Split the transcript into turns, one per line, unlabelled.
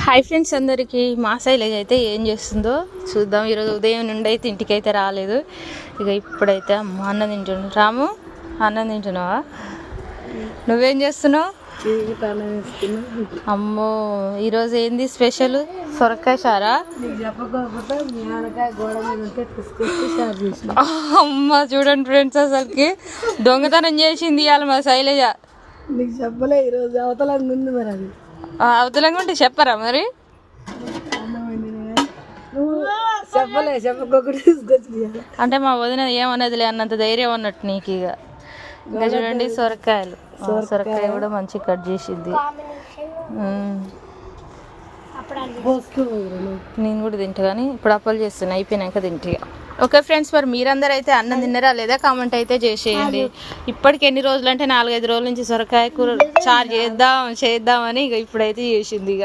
Hi friends అందరికీ. మా శైలజ అయితే ఏం చేస్తుందో చూద్దాం. ఈరోజు ఉదయం నుండి అయితే ఇంటికైతే రాలేదు. ఇక ఇప్పుడైతే అమ్మ అన్నం తింటున్నావు. రాము అన్నం తింటున్నావా? నువ్వేం చేస్తున్నావు? అమ్మో ఈరోజు ఏంది స్పెషల్? సొరకాయ చారా? అమ్మ చూడండి ఫ్రెండ్స్, అసలుకి దొంగతనం చేసింది ఇవాళ మా శైలజ.
నీకు చెప్పలే ఈరోజు అవతలంగా ఉంది. మరి అది
అవతలంగా ఉంటే చెప్పరా మరి?
చెప్పకొకటి తీసుకొచ్చి
అంటే మా వదిన ఏమన్నదిలే అన్నంత ధైర్యం అన్నట్టు నీకు. ఇక ఇంకా చూడండి సొరకాయలు, సొరకాయ కూడా మంచిగా కట్ చేసింది. నేను కూడా తింటా, కానీ ఇప్పుడు అప్పలు చేస్తున్నా, అయిపోయినాక తింటా. ఓకే ఫ్రెండ్స్, మరి మీరందరూ అయితే అన్నం తిన్నారా లేదా కామెంట్ అయితే చేసేయండి. ఇప్పటికి ఎన్ని రోజులు అంటే 4-5 రోజుల నుంచి సొరకాయ కూర చారు చేద్దామని ఇక ఇప్పుడైతే చేసింది. ఇక